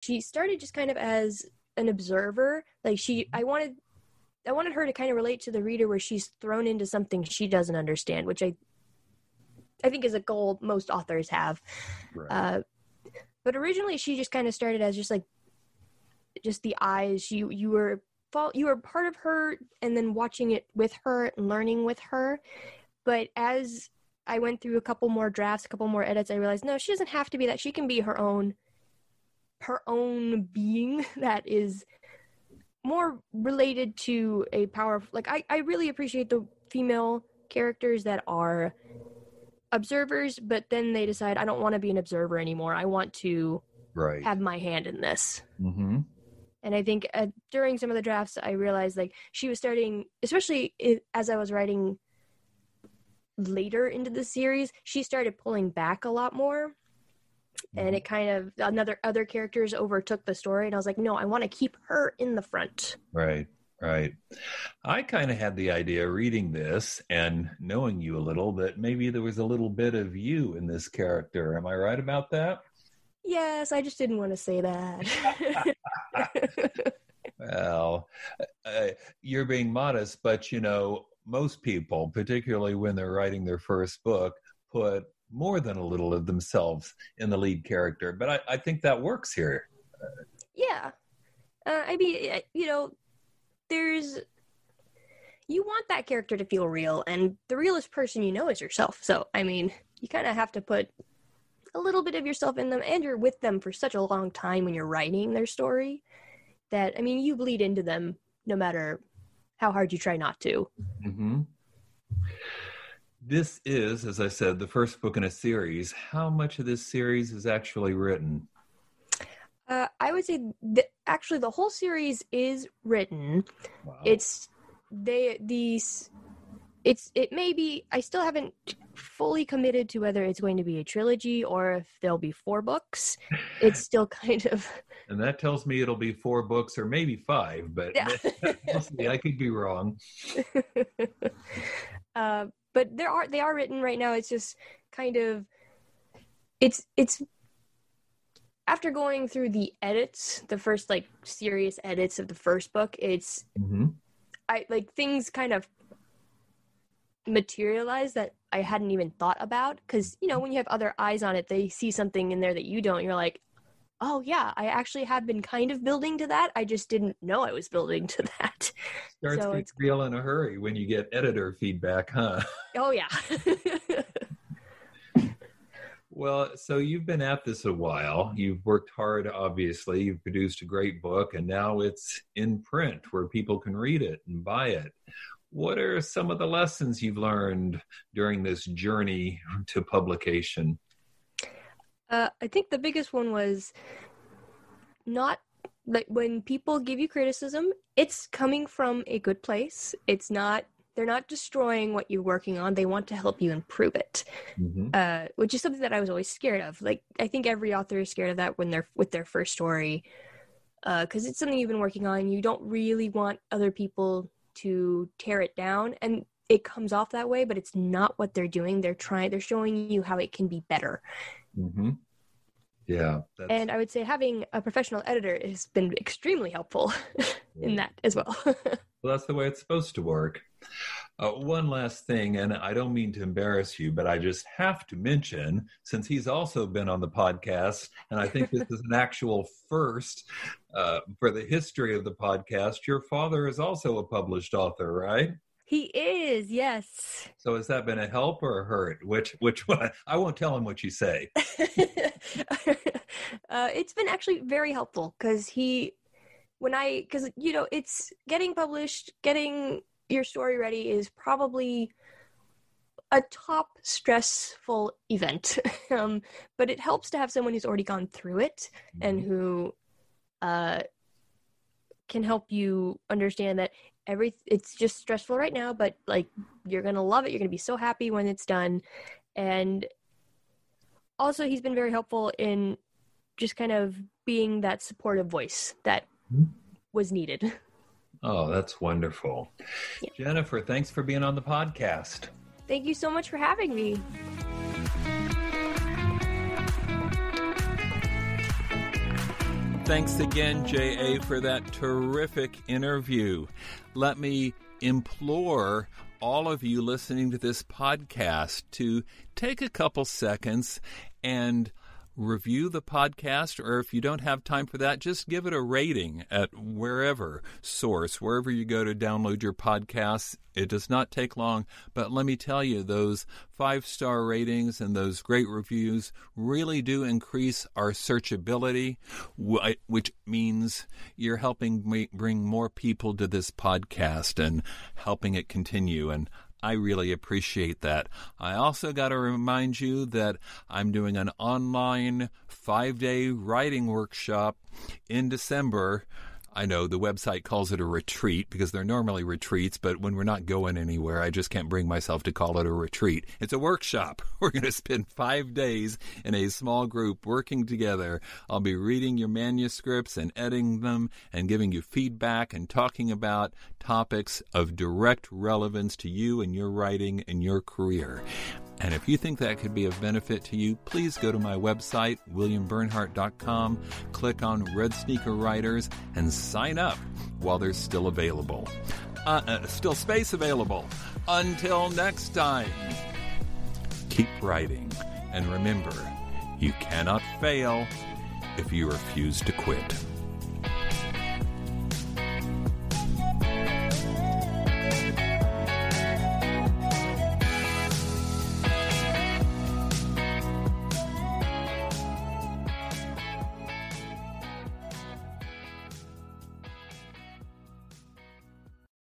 she started just kind of as an observer. Like I wanted her to kind of relate to the reader where she's thrown into something she doesn't understand, which I think is a goal most authors have. Right. But originally she just kind of started as just the eyes. You were part of her, and then watching it with her and learning with her. But as I went through a couple more drafts, a couple more edits, I realized, no, she doesn't have to be that. She can be her own being that is more related to a power. Like, I really appreciate the female characters that are observers, but then they decide, I don't want to be an observer anymore. I want to have my hand in this. Mm-hmm. And I think during some of the drafts, I realized, like, she was starting, especially as I was writing later into the series, she started pulling back a lot more. And it kind of, other characters overtook the story. And I was like, no, I want to keep her in the front. Right. I kind of had the idea reading this and knowing you a little that maybe there was a little bit of you in this character. Am I right about that? Yes, I just didn't want to say that. Well, you're being modest, but most people, particularly when they're writing their first book, put more than a little of themselves in the lead character. But I think that works here. Yeah. I mean, you want that character to feel real, and the realest person you know is yourself. So, I mean, you kind of have to put a little bit of yourself in them, and you're with them for such a long time when you're writing their story that, I mean, you bleed into them no matter how hard you try not to. Mm-hmm. This is, as I said, the first book in a series. How much of this series is actually written? I would say actually the whole series is written. Wow. It may be, I still haven't fully committed to whether it's going to be a trilogy or if there'll be 4 books. It's still kind of... And that tells me it'll be 4 books or maybe 5, but yeah. I could be wrong. But they are written right now. It's just kind of, it's after going through the edits, the first like serious edits of the first book, it's things kind of materialize that I hadn't even thought about, because when you have other eyes on it, they see something in there that you don't. You're like, oh yeah, I actually have been kind of building to that. I just didn't know I was building to that. Starts being real in a hurry when you get editor feedback, huh? Oh yeah. Well, so you've been at this a while. You've worked hard, obviously. You've produced a great book, and now it's in print where people can read it and buy it. What are some of the lessons you've learned during this journey to publication? I think the biggest one was not, like, when people give you criticism, it's coming from a good place. They're not destroying what you're working on. They want to help you improve it, which is something that I was always scared of. Like, I think every author is scared of that when they're with their first story, because it's something you've been working on. You don't really want other people to tear it down, and it comes off that way, but it's not what they're doing. They're showing you how it can be better. Mm-hmm. Yeah. And I would say having a professional editor has been extremely helpful in that as well. Well, that's the way it's supposed to work. One last thing, and I don't mean to embarrass you, but I just have to mention, since he's also been on the podcast, and I think this is an actual first for the history of the podcast, your father is also a published author, right? He is, yes. So has that been a help or a hurt? Which one? I won't tell him what you say. It's been actually very helpful, because it's getting published, getting your story ready is probably a top stressful event. But it helps to have someone who's already gone through it and who can help you understand that it's just stressful right now, but like, you're going to love it. You're going to be so happy when it's done. And also he's been very helpful in just kind of being that supportive voice that was needed. Oh, that's wonderful. Yeah. Jennifer, thanks for being on the podcast. Thank you so much for having me. Thanks again, J.A., for that terrific interview. Let me implore all of you listening to this podcast to take a couple seconds and review the podcast, or if you don't have time for that, just give it a rating at wherever you go to download your podcasts. It does not take long, but let me tell you, those 5-star ratings and those great reviews really do increase our searchability, which means you're helping bring more people to this podcast and helping it continue, and I really appreciate that. I also got to remind you that I'm doing an online 5-day writing workshop in December. I know the website calls it a retreat because they're normally retreats, but when we're not going anywhere, I just can't bring myself to call it a retreat. It's a workshop. We're going to spend 5 days in a small group working together. I'll be reading your manuscripts and editing them and giving you feedback and talking about topics of direct relevance to you and your writing and your career. And if you think that could be of benefit to you, please go to my website, williambernhardt.com, click on Red Sneaker Writers, and sign up while there's still still space available. Until next time, keep writing. And remember, you cannot fail if you refuse to quit.